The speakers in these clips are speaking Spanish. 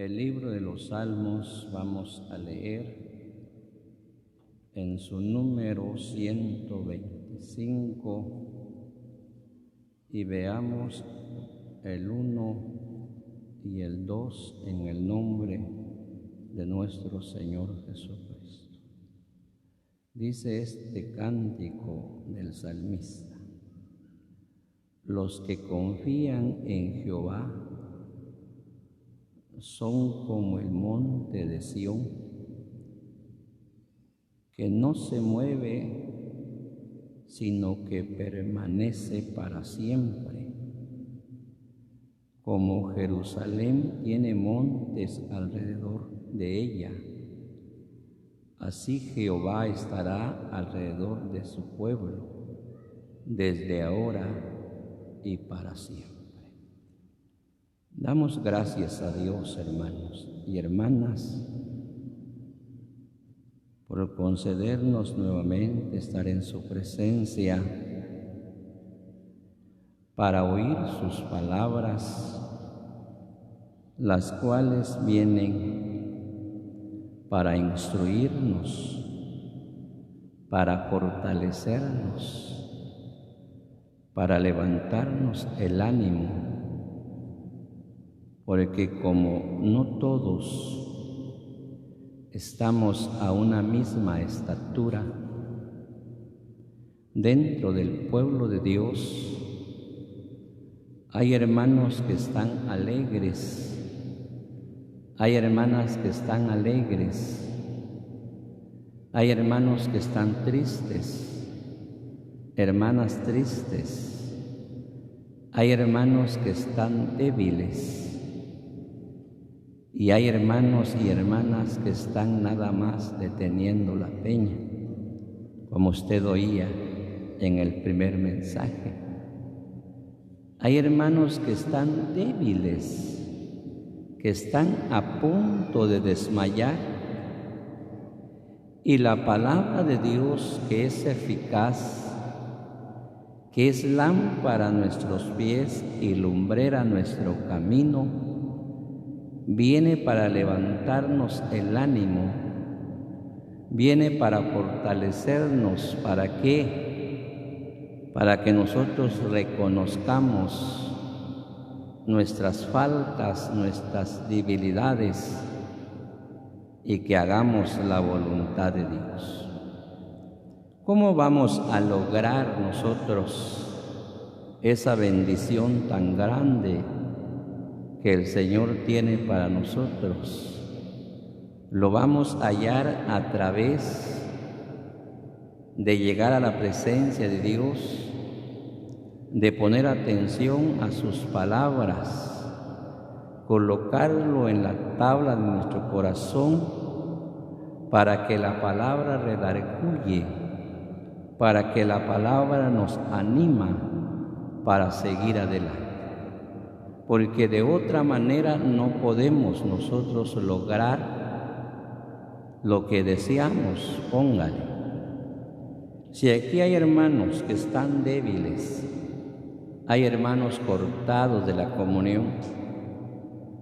El libro de los Salmos vamos a leer en su número 125 y veamos el 1 y el 2 en el nombre de nuestro Señor Jesucristo. Dice este cántico del salmista: los que confían en Jehová son como el monte de Sión, que no se mueve, sino que permanece para siempre. Como Jerusalén tiene montes alrededor de ella, así Jehová estará alrededor de su pueblo, desde ahora y para siempre. Damos gracias a Dios, hermanos y hermanas, por concedernos nuevamente estar en su presencia para oír sus palabras, las cuales vienen para instruirnos, para fortalecernos, para levantarnos el ánimo, porque como no todos estamos a una misma estatura dentro del pueblo de Dios, hay hermanos que están alegres, hay hermanas que están alegres, hay hermanos que están tristes, hermanas tristes, hay hermanos que están débiles, y hay hermanos y hermanas que están nada más deteniendo la peña, como usted oía en el primer mensaje. Hay hermanos que están débiles, que están a punto de desmayar, y la palabra de Dios, que es eficaz, que es lámpara a nuestros pies y lumbrera a nuestro camino, viene para levantarnos el ánimo, viene para fortalecernos. ¿Para qué? Para que nosotros reconozcamos nuestras faltas, nuestras debilidades, y que hagamos la voluntad de Dios. ¿Cómo vamos a lograr nosotros esa bendición tan grande que el Señor tiene para nosotros? Lo vamos a hallar a través de llegar a la presencia de Dios, de poner atención a sus palabras, colocarlo en la tabla de nuestro corazón para que la palabra redarguye, para que la palabra nos anima para seguir adelante. Porque de otra manera no podemos nosotros lograr lo que deseamos. Póngale. Si aquí hay hermanos que están débiles, hay hermanos cortados de la comunión,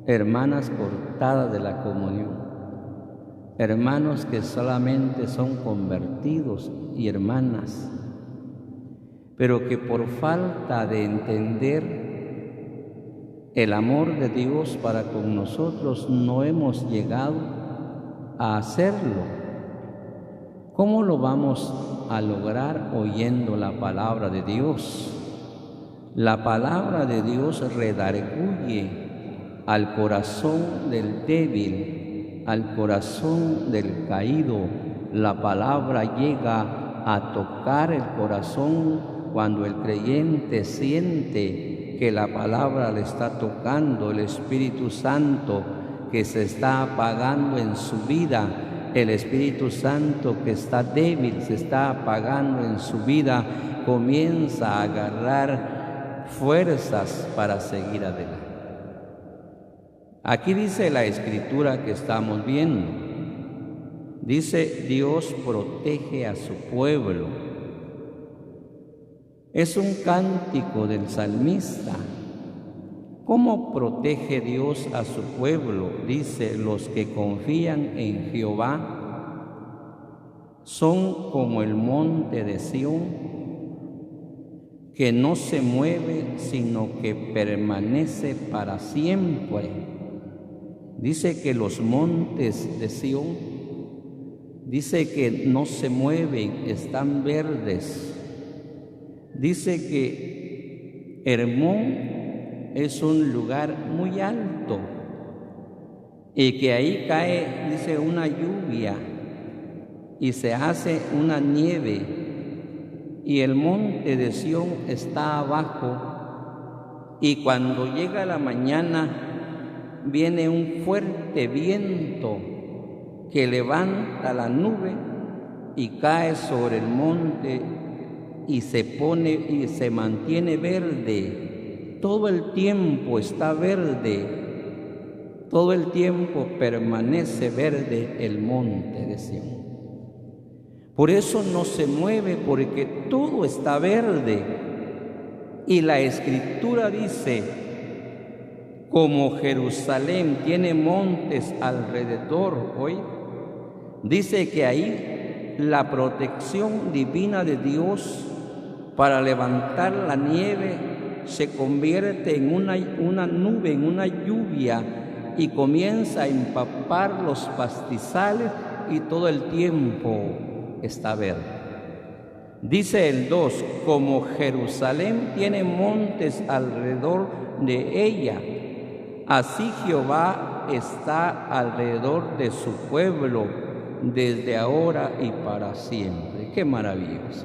hermanas cortadas de la comunión, hermanos que solamente son convertidos y hermanas, pero que por falta de entender el amor de Dios para con nosotros no hemos llegado a hacerlo. ¿Cómo lo vamos a lograr? Oyendo la palabra de Dios. La palabra de Dios redarguye al corazón del débil, al corazón del caído. La palabra llega a tocar el corazón cuando el creyente siente que la palabra le está tocando. El Espíritu Santo que se está apagando en su vida, el Espíritu Santo que está débil, se está apagando en su vida, comienza a agarrar fuerzas para seguir adelante. Aquí dice la Escritura que estamos viendo, dice: Dios protege a su pueblo. Es un cántico del salmista ¿Cómo protege Dios a su pueblo? Dice, los que confían en Jehová son como el monte de Sión, que no se mueve, sino que permanece para siempre. Dice que los montes de Sión, dice que no se mueven, están verdes. Dice que Hermón es un lugar muy alto y que ahí cae, dice, una lluvia y se hace una nieve, y el monte de Sión está abajo, y cuando llega la mañana viene un fuerte viento que levanta la nube y cae sobre el monte y se pone y se mantiene verde. Todo el tiempo está verde, todo el tiempo permanece verde el monte de Sión. Por eso no se mueve, porque todo está verde. Y la Escritura dice, como Jerusalén tiene montes alrededor hoy, dice que ahí la protección divina de Dios para levantar la nieve se convierte en una nube, en una lluvia, y comienza a empapar los pastizales y todo el tiempo está verde. Dice el 2, como Jerusalén tiene montes alrededor de ella, así Jehová está alrededor de su pueblo desde ahora y para siempre. ¡Qué maravilloso!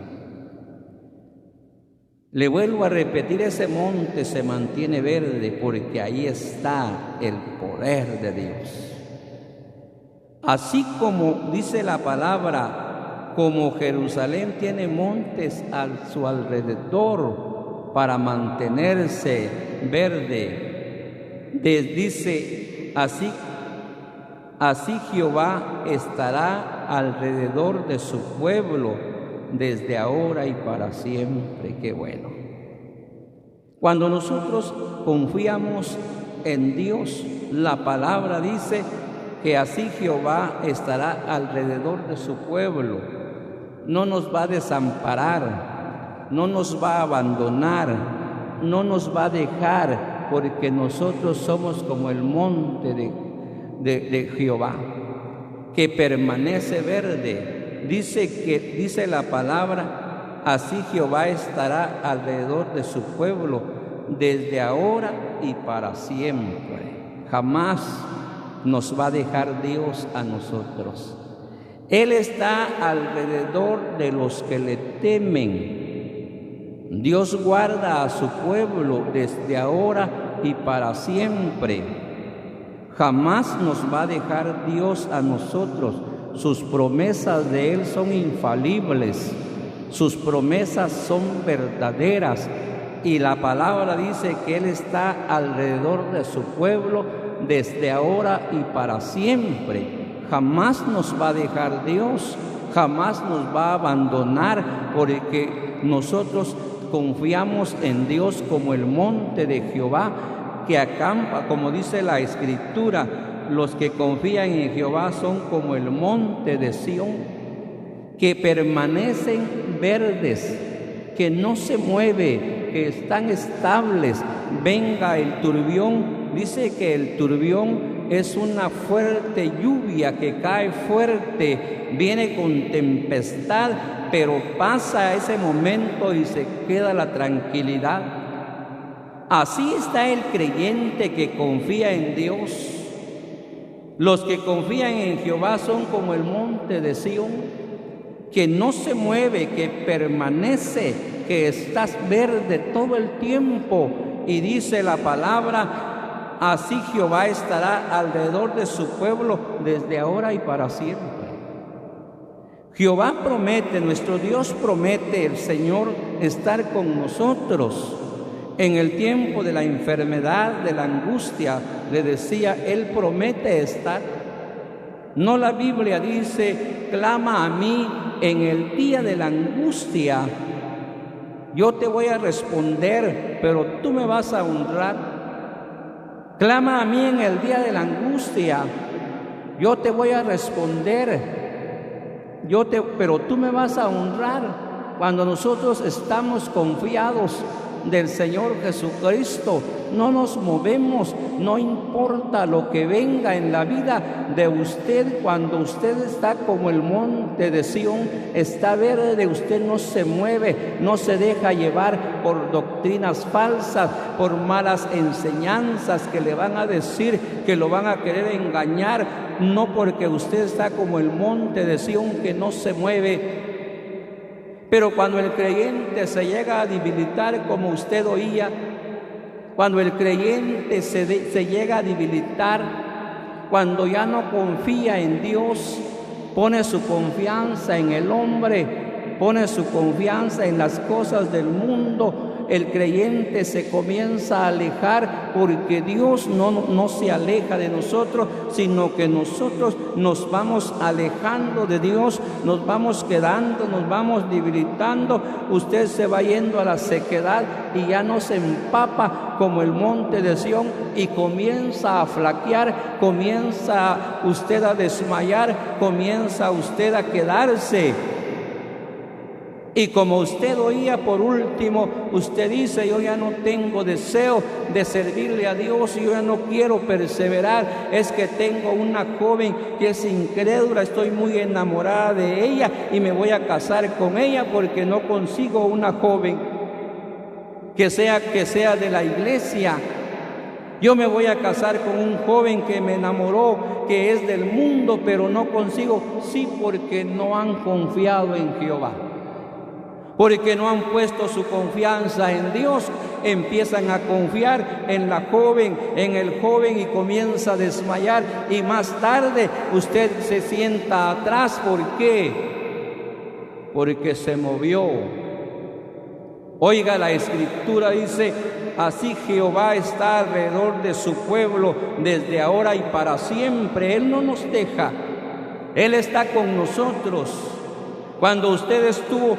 Le vuelvo a repetir, ese monte se mantiene verde porque ahí está el poder de Dios. Así como dice la palabra, como Jerusalén tiene montes a su alrededor para mantenerse verde, dice, así Jehová estará alrededor de su pueblo desde ahora y para siempre. ¡Qué bueno! Cuando nosotros confiamos en Dios, la palabra dice que así Jehová estará alrededor de su pueblo. No nos va a desamparar, no nos va a abandonar, no nos va a dejar, porque nosotros somos como el monte de Jehová, que permanece verde. Dice la palabra, así Jehová estará alrededor de su pueblo desde ahora y para siempre. Jamás nos va a dejar Dios a nosotros. Él está alrededor de los que le temen. Dios guarda a su pueblo desde ahora y para siempre. Jamás nos va a dejar Dios a nosotros. Sus promesas de Él son infalibles, sus promesas son verdaderas, y la palabra dice que Él está alrededor de su pueblo desde ahora y para siempre. Jamás nos va a dejar Dios, jamás nos va a abandonar, porque nosotros confiamos en Dios como el monte de Jehová que acampa, como dice la Escritura. Los que confían en Jehová son como el monte de Sión, que permanecen verdes, que no se mueve, que están estables. Venga el turbión, dice que el turbión es una fuerte lluvia que cae fuerte, viene con tempestad, pero pasa ese momento y se queda la tranquilidad. Así está el creyente que confía en Dios. Los que confían en Jehová son como el monte de Sión, que no se mueve, que permanece, que está verde todo el tiempo. Y dice la palabra, así Jehová estará alrededor de su pueblo desde ahora y para siempre. Jehová promete, nuestro Dios promete, el Señor, estar con nosotros. En el tiempo de la enfermedad, de la angustia, le decía, Él promete estar. No, la Biblia dice, clama a mí en el día de la angustia. Yo te voy a responder, pero tú me vas a honrar. Clama a mí en el día de la angustia, yo te voy a responder, pero tú me vas a honrar. Cuando nosotros estamos confiados del Señor Jesucristo, no nos movemos, no importa lo que venga en la vida de usted. Cuando usted está como el monte de Sión, está verde, usted no se mueve, no se deja llevar por doctrinas falsas, por malas enseñanzas que le van a decir, que lo van a querer engañar, no, porque usted está como el monte de Sión que no se mueve. Pero cuando el creyente se llega a debilitar, como usted oía, cuando el creyente se llega a debilitar, cuando ya no confía en Dios, pone su confianza en el hombre, pone su confianza en las cosas del mundo, el creyente se comienza a alejar, porque Dios no se aleja de nosotros, sino que nosotros nos vamos alejando de Dios, nos vamos quedando, nos vamos debilitando. Usted se va yendo a la sequedad y ya no se empapa como el monte de Sión, y comienza a flaquear, comienza usted a desmayar, comienza usted a quedarse. Y como usted oía, por último, usted dice: yo ya no tengo deseo de servirle a Dios, yo ya no quiero perseverar, es que tengo una joven que es incrédula, estoy muy enamorada de ella y me voy a casar con ella porque no consigo una joven que sea de la iglesia. Yo me voy a casar con un joven que me enamoró, que es del mundo, pero no consigo. Sí, porque no han confiado en Jehová. Porque no han puesto su confianza en Dios, empiezan a confiar en la joven, en el joven, y comienza a desmayar, y más tarde usted se sienta atrás. ¿Por qué? Porque se movió. Oiga, la Escritura dice: así Jehová está alrededor de su pueblo desde ahora y para siempre. Él no nos deja, Él está con nosotros. Cuando usted estuvo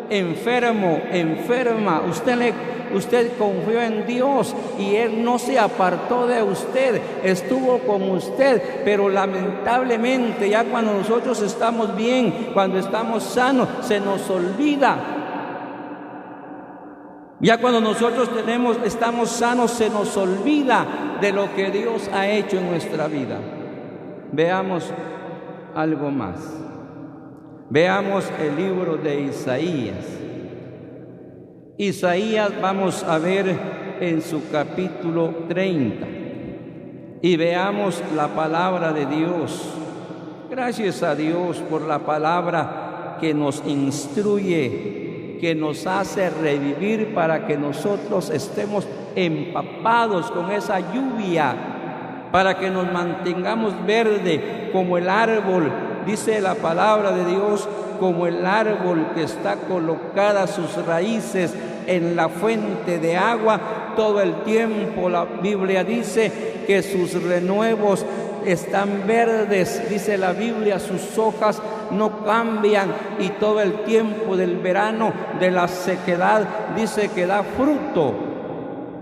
enfermo, enferma, usted confió en Dios y Él no se apartó de usted, estuvo con usted. Pero lamentablemente, ya cuando nosotros estamos bien, cuando estamos sanos, se nos olvida. Ya cuando nosotros estamos sanos, se nos olvida de lo que Dios ha hecho en nuestra vida. Veamos algo más. Veamos el libro de Isaías. Isaías, vamos a ver en su capítulo 30 y veamos la palabra de Dios. Gracias a Dios por la palabra que nos instruye, que nos hace revivir para que nosotros estemos empapados con esa lluvia, para que nos mantengamos verde como el árbol. Dice la palabra de Dios: como el árbol que está colocada sus raíces en la fuente de agua, todo el tiempo la Biblia dice que sus renuevos están verdes. Dice la Biblia: sus hojas no cambian, y todo el tiempo del verano, de la sequedad, dice que da fruto,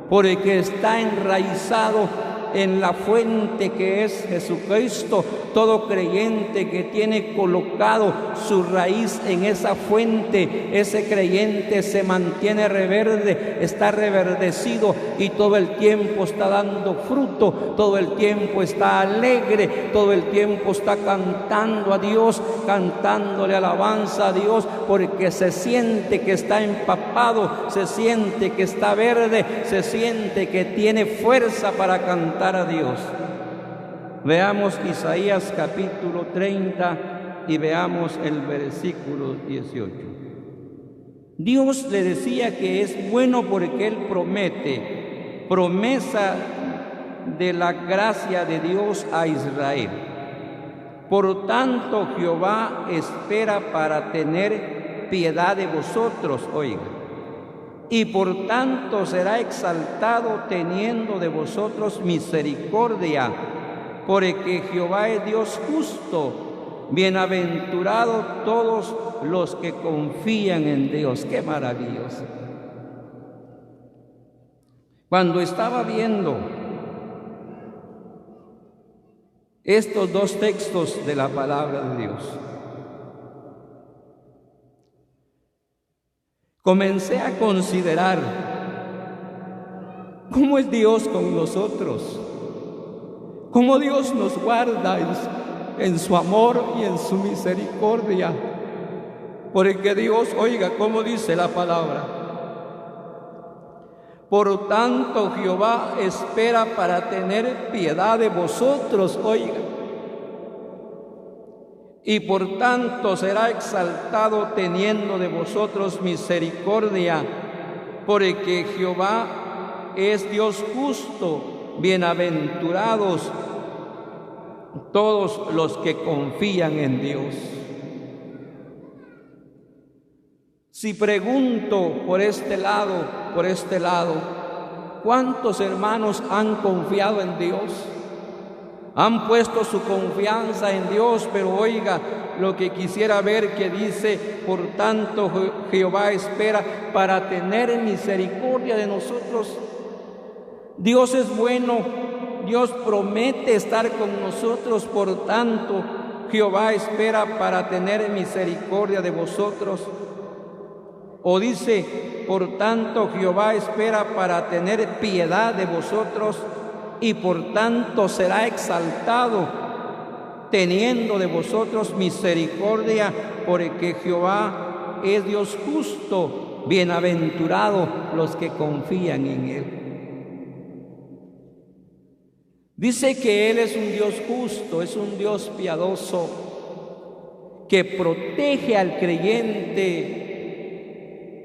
porque está enraizado en la fuente que es Jesucristo. Todo creyente que tiene colocado su raíz en esa fuente, ese creyente se mantiene reverde, está reverdecido, y todo el tiempo está dando fruto, todo el tiempo está alegre, todo el tiempo está cantando a Dios, cantándole alabanza a Dios, porque se siente que está empapado, se siente que está verde, se siente que tiene fuerza para cantar a Dios. Veamos Isaías capítulo 30 y veamos el versículo 18. Dios le decía que es bueno porque Él promete, promesa de la gracia de Dios a Israel. Por tanto, Jehová espera para tener piedad de vosotros, oiga, y por tanto será exaltado teniendo de vosotros misericordia, porque Jehová es Dios justo, bienaventurado todos los que confían en Dios. ¡Qué maravilloso! Cuando estaba viendo estos dos textos de la palabra de Dios, comencé a considerar cómo es Dios con nosotros, cómo Dios nos guarda en su amor y en su misericordia. Porque Dios, oiga, cómo dice la palabra: por tanto Jehová espera para tener piedad de vosotros, oiga, y por tanto será exaltado teniendo de vosotros misericordia, porque Jehová es Dios justo, bienaventurados todos los que confían en Dios. Si pregunto por este lado, ¿cuántos hermanos han confiado en Dios? Han puesto su confianza en Dios, pero oiga lo que quisiera ver que dice: por tanto Jehová espera para tener misericordia de nosotros. Dios es bueno, Dios promete estar con nosotros, por tanto Jehová espera para tener misericordia de vosotros. O dice: por tanto Jehová espera para tener piedad de vosotros, y por tanto será exaltado teniendo de vosotros misericordia, porque Jehová es Dios justo, bienaventurado los que confían en Él. Dice que Él es un Dios justo, es un Dios piadoso, que protege al creyente,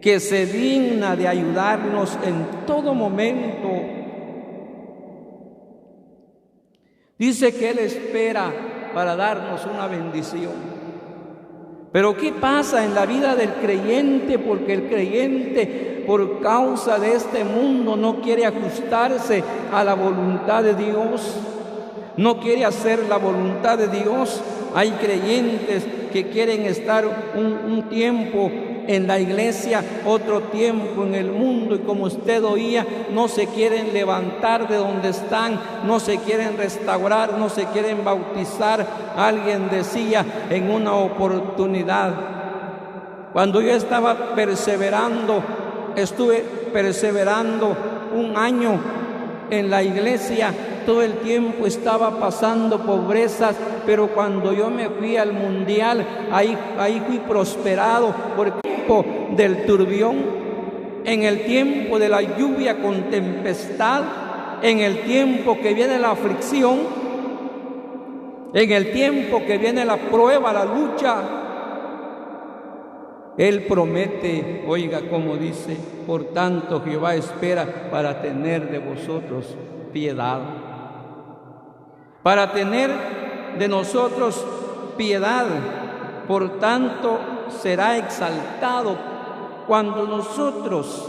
que se digna de ayudarnos en todo momento. Dice que Él espera para darnos una bendición. Pero ¿qué pasa en la vida del creyente? Porque el creyente, por causa de este mundo, no quiere ajustarse a la voluntad de Dios, no quiere hacer la voluntad de Dios. Hay creyentes que quieren estar un tiempo en la iglesia, otro tiempo en el mundo, y como usted oía, no se quieren levantar de donde están, no se quieren restaurar, no se quieren bautizar. Alguien decía en una oportunidad: cuando yo estaba estuve perseverando un año en la iglesia, todo el tiempo estaba pasando pobrezas, pero cuando yo me fui al mundial, ahí fui prosperado, porque del turbión, en el tiempo de la lluvia con tempestad, en el tiempo que viene la aflicción, en el tiempo que viene la prueba, la lucha, Él promete, oiga como dice: por tanto Jehová espera para tener de vosotros piedad, para tener de nosotros piedad. Por tanto será exaltado. Cuando nosotros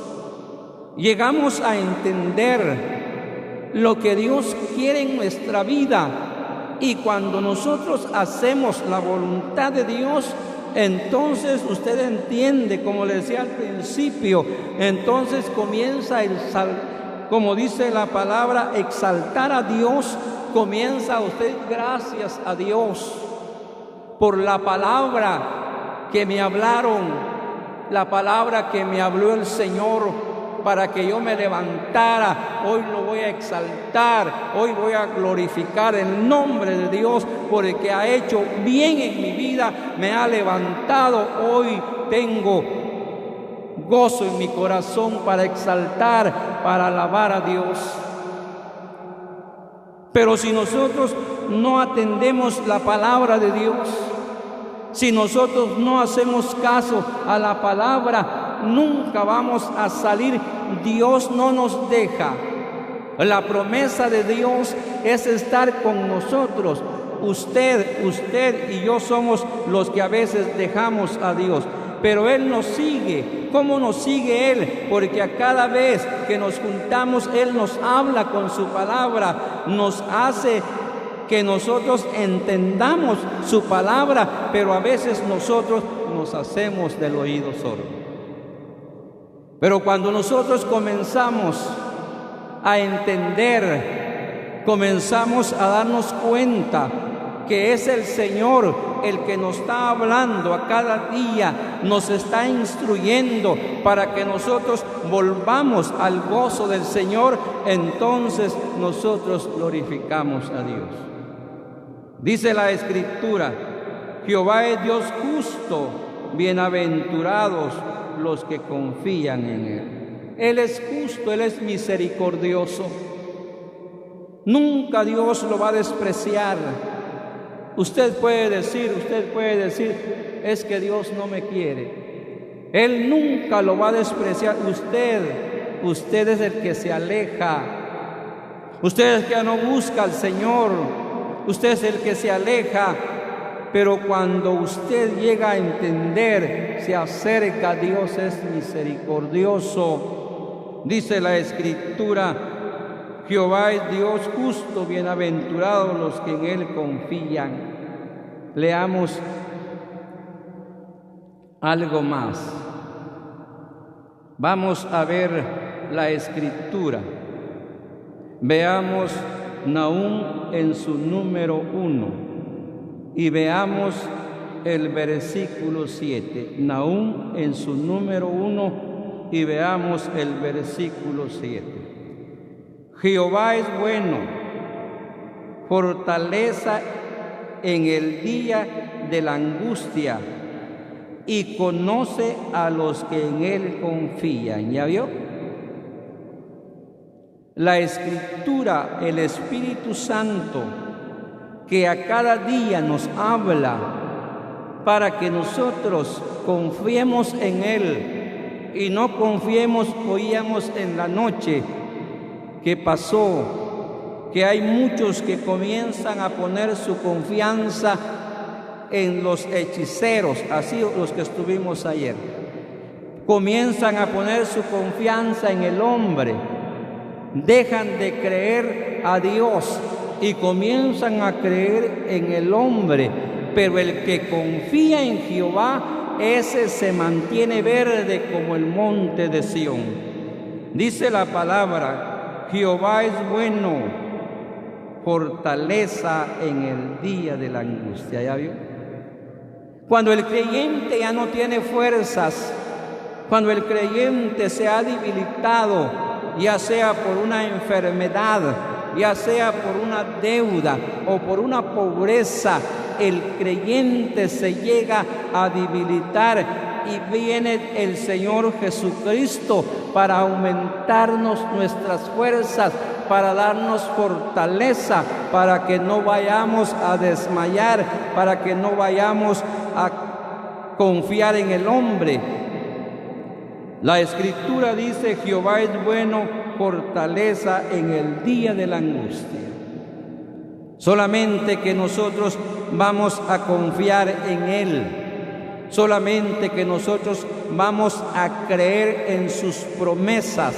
llegamos a entender lo que Dios quiere en nuestra vida, y cuando nosotros hacemos la voluntad de Dios, entonces usted entiende, como le decía al principio, entonces comienza como dice la palabra, exaltar a Dios. Comienza usted: gracias a Dios por la palabra que me hablaron, la palabra que me habló el Señor para que yo me levantara. Hoy lo voy a exaltar, hoy voy a glorificar el nombre de Dios, porque ha hecho bien en mi vida, me ha levantado. Hoy tengo gozo en mi corazón para exaltar, para alabar a Dios. Pero si nosotros no atendemos la palabra de Dios, si nosotros no hacemos caso a la palabra, nunca vamos a salir. Dios no nos deja. La promesa de Dios es estar con nosotros. Usted y yo somos los que a veces dejamos a Dios, pero Él nos sigue. ¿Cómo nos sigue Él? Porque a cada vez que nos juntamos, Él nos habla con su palabra, nos hace que nosotros entendamos su palabra, pero a veces nosotros nos hacemos del oído sordo. Pero cuando nosotros comenzamos a entender, comenzamos a darnos cuenta que es el Señor el que nos está hablando a cada día, nos está instruyendo para que nosotros volvamos al gozo del Señor, entonces nosotros glorificamos a Dios. Dice la Escritura: Jehová es Dios justo, bienaventurados los que confían en Él. Él es justo, Él es misericordioso. Nunca Dios lo va a despreciar. Usted puede decir, es que Dios no me quiere. Él nunca lo va a despreciar. Usted es el que se aleja. Usted es el que no busca al Señor. Usted es el que se aleja. Pero cuando usted llega a entender, se acerca, Dios es misericordioso. Dice la Escritura: Jehová es Dios justo, bienaventurados los que en Él confían. Leamos algo más. Vamos a ver la Escritura. Veamos Nahum en su número 1 y veamos el versículo 7. Nahum en su número 1 y veamos el versículo 7. Jehová es bueno, fortaleza en el día de la angustia, y conoce a los que en Él confían. ¿Ya vio? La Escritura, el Espíritu Santo, que a cada día nos habla para que nosotros confiemos en Él y no confiemos, oíamos en la noche que pasó, que hay muchos que comienzan a poner su confianza en los hechiceros, así los que estuvimos ayer. Comienzan a poner su confianza en el hombre, dejan de creer a Dios y comienzan a creer en el hombre, pero el que confía en Jehová, ese se mantiene verde como el monte de Sión. Dice la palabra: Jehová es bueno, fortaleza en el día de la angustia. ¿Ya vio? Cuando el creyente ya no tiene fuerzas, cuando el creyente se ha debilitado, ya sea por una enfermedad, ya sea por una deuda o por una pobreza, el creyente se llega a debilitar. Y viene el Señor Jesucristo para aumentarnos nuestras fuerzas, para darnos fortaleza, para que no vayamos a desmayar, para que no vayamos a confiar en el hombre. La Escritura dice: Jehová es bueno, fortaleza en el día de la angustia. Solamente que nosotros vamos a confiar en Él. Solamente que nosotros vamos a creer en sus promesas,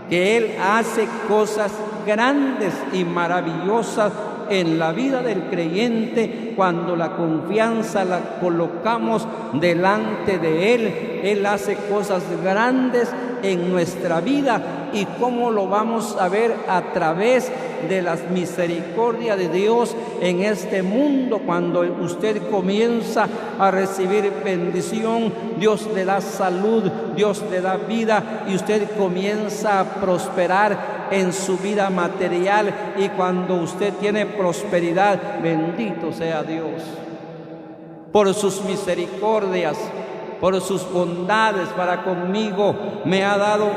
que Él hace cosas grandes y maravillosas en la vida del creyente cuando la confianza la colocamos delante de Él. Él hace cosas grandes en nuestra vida. ¿Y cómo lo vamos a ver? A través de las misericordias de Dios en este mundo. Cuando usted comienza a recibir bendición, Dios le da salud, Dios le da vida y usted comienza a prosperar en su vida material. Y cuando usted tiene prosperidad, bendito sea Dios por sus misericordias, por sus bondades para conmigo. Me ha dado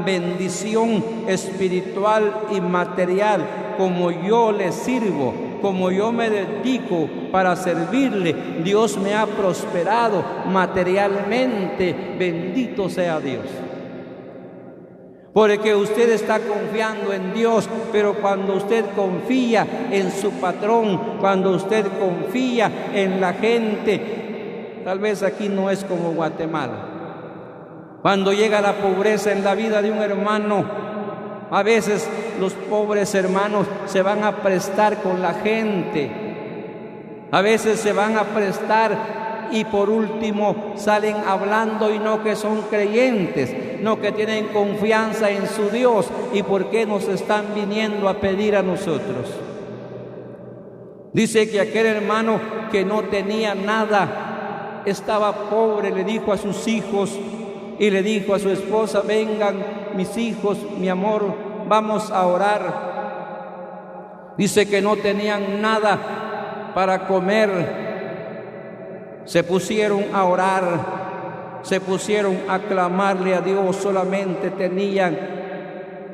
bendición espiritual y material. Como yo le sirvo, como yo me dedico para servirle, Dios me ha prosperado materialmente. Bendito sea Dios. Porque usted está confiando en Dios, pero cuando usted confía en su patrón, cuando usted confía en la gente, tal vez aquí no es como Guatemala. Cuando llega la pobreza en la vida de un hermano, a veces los pobres hermanos se van a prestar con la gente, a veces se van a prestar y por último salen hablando y no que son creyentes, no que tienen confianza en su Dios. ¿Y por qué nos están viniendo a pedir a nosotros? Dice que aquel hermano que no tenía nada, estaba pobre, le dijo a sus hijos y le dijo a su esposa: vengan mis hijos, mi amor, vamos a orar. Dice que no tenían nada para comer. Se pusieron a orar, se pusieron a clamarle a Dios. Solamente tenían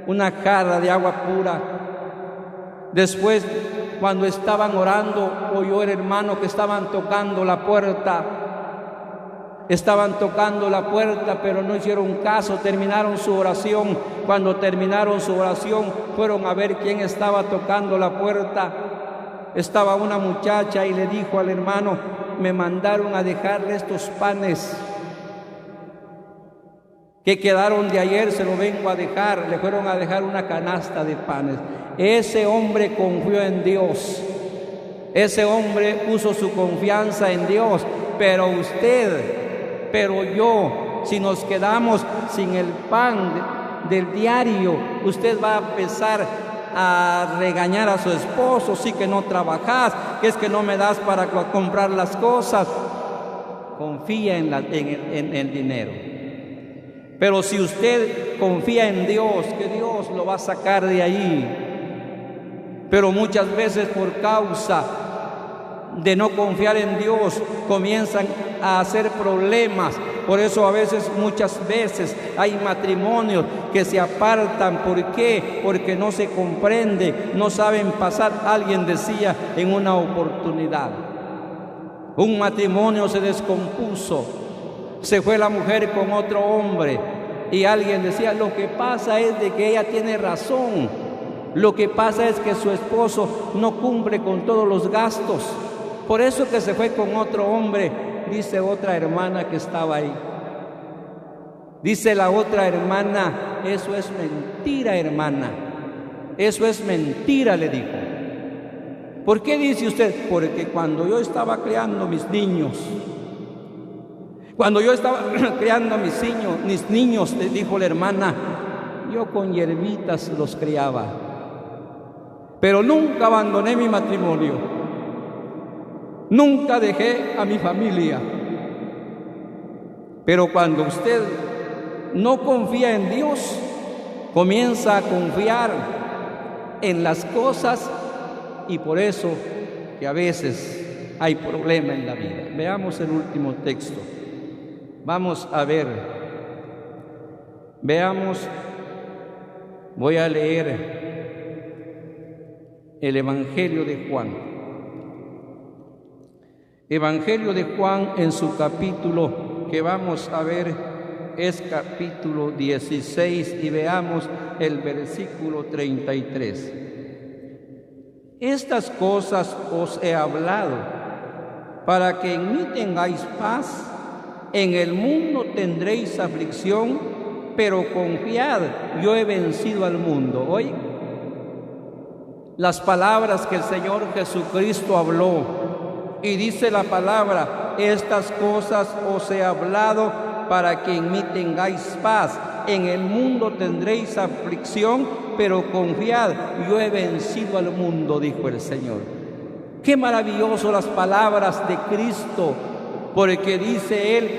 una jarra de agua pura. Después, cuando estaban orando, oyó el hermano que estaban tocando la puerta. Estaban tocando la puerta, pero no hicieron caso, terminaron su oración. Cuando terminaron su oración, fueron a ver quién estaba tocando la puerta. Estaba una muchacha y le dijo al hermano: me mandaron a dejarle estos panes que quedaron de ayer, se lo vengo a dejar. Le fueron a dejar una canasta de panes. Ese hombre confió en Dios. Ese hombre puso su confianza en Dios. Pero usted, pero yo, si nos quedamos sin el pan del diario, usted va a empezar a regañar a su esposo: sí que no trabajas, que es que no me das para comprar las cosas. Confía en el dinero. Pero si usted confía en Dios, que Dios lo va a sacar de ahí. Pero muchas veces, por causa de no confiar en Dios, comienzan a hacer problemas. Por eso a veces, muchas veces, hay matrimonios que se apartan. ¿Por qué? Porque no se comprende, no saben pasar. Alguien decía en una oportunidad, un matrimonio se descompuso, se fue la mujer con otro hombre, y alguien decía: lo que pasa es de que ella tiene razón. Lo que pasa es que su esposo no cumple con todos los gastos, por eso que se fue con otro hombre. Dice otra hermana que estaba ahí. Dice la otra hermana: eso es mentira, hermana. Eso es mentira, le dijo. ¿Por qué dice usted? Porque cuando yo estaba criando mis niños, mis niños, le dijo la hermana, yo con hierbitas los criaba. Pero nunca abandoné mi matrimonio. Nunca dejé a mi familia. Pero cuando usted no confía en Dios, comienza a confiar en las cosas, y por eso que a veces hay problema en la vida. Veamos el último texto. Vamos a ver. Veamos. Voy a leer el Evangelio de Juan. Evangelio de Juan, en su capítulo que vamos a ver es capítulo 16, y veamos el versículo 33. Estas cosas os he hablado para que en mí tengáis paz. En el mundo tendréis aflicción, pero confiad, yo he vencido al mundo. Hoy las palabras que el Señor Jesucristo habló, y dice la palabra: estas cosas os he hablado para que en mí tengáis paz. En el mundo tendréis aflicción, pero confiad, yo he vencido al mundo, dijo el Señor. Qué maravilloso las palabras de Cristo, porque dice Él,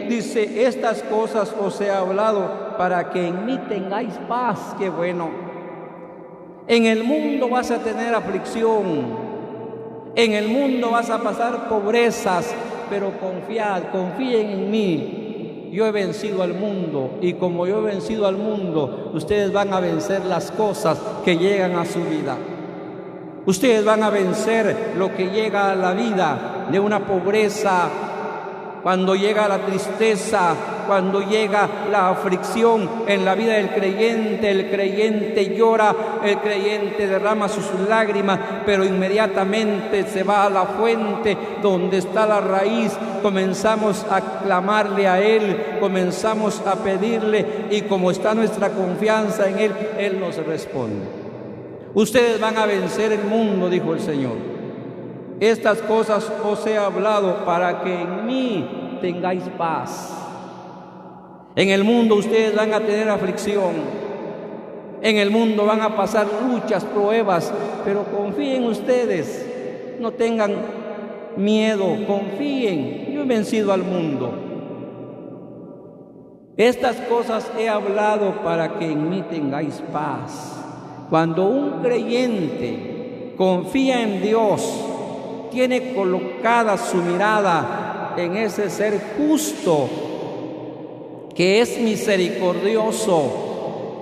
dice: estas cosas os he hablado para que en mí tengáis paz. Qué bueno. En el mundo vas a tener aflicción, en el mundo vas a pasar pobrezas, pero confíen en mí. Yo he vencido al mundo, y como yo he vencido al mundo, ustedes van a vencer las cosas que llegan a su vida. Ustedes van a vencer lo que llega a la vida, de una pobreza, cuando llega la tristeza, cuando llega la aflicción en la vida del creyente. El creyente llora, el creyente derrama sus lágrimas, pero inmediatamente se va a la fuente donde está la raíz. Comenzamos a clamarle a Él, comenzamos a pedirle, y como está nuestra confianza en Él, Él nos responde. Ustedes van a vencer el mundo, dijo el Señor. Estas cosas os he hablado para que en mí tengáis paz. En el mundo ustedes van a tener aflicción. En el mundo van a pasar luchas, pruebas, pero confíen ustedes, no tengan miedo, confíen. Yo he vencido al mundo. Estas cosas he hablado para que en mí tengáis paz. Cuando un creyente confía en Dios, tiene colocada su mirada en ese ser justo, que es misericordioso,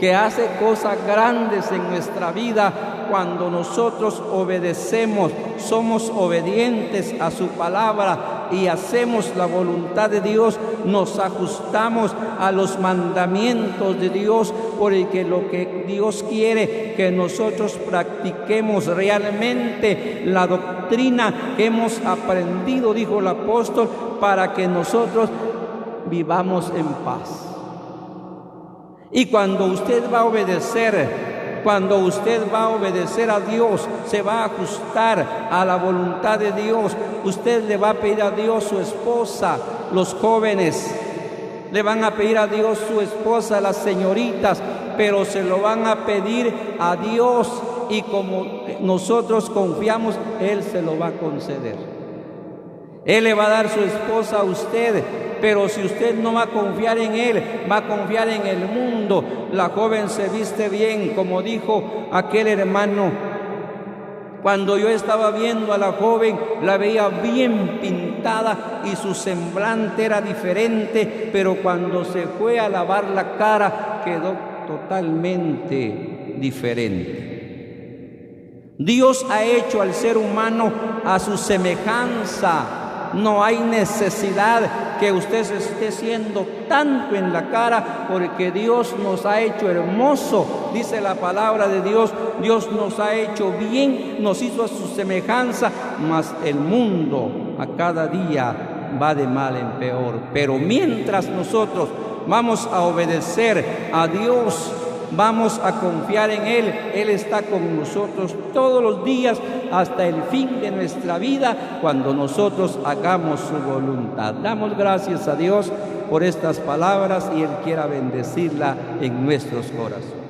que hace cosas grandes en nuestra vida. Cuando nosotros obedecemos, somos obedientes a su palabra y hacemos la voluntad de Dios, nos ajustamos a los mandamientos de Dios, porque lo que Dios quiere que nosotros practiquemos realmente la doctrina que hemos aprendido, dijo el apóstol, para que nosotros vivamos en paz. Y cuando usted va a obedecer, a Dios, se va a ajustar a la voluntad de Dios. Usted le va a pedir a Dios su esposa, los jóvenes le van a pedir a Dios su esposa, las señoritas, pero se lo van a pedir a Dios, y como nosotros confiamos, Él se lo va a conceder. Él le va a dar su esposa a usted, pero si usted no va a confiar en Él, va a confiar en el mundo. La joven se viste bien, como dijo aquel hermano. Cuando yo estaba viendo a la joven, la veía bien pintada y su semblante era diferente, pero cuando se fue a lavar la cara, quedó totalmente diferente. Dios ha hecho al ser humano a su semejanza. No hay necesidad que usted se esté haciendo tanto en la cara, porque Dios nos ha hecho hermoso. Dice la palabra de Dios, Dios nos ha hecho bien, nos hizo a su semejanza, mas el mundo a cada día va de mal en peor. Pero mientras nosotros vamos a obedecer a Dios, vamos a confiar en Él, Él está con nosotros todos los días hasta el fin de nuestra vida, cuando nosotros hagamos su voluntad. Damos gracias a Dios por estas palabras y Él quiera bendecirla en nuestros corazones.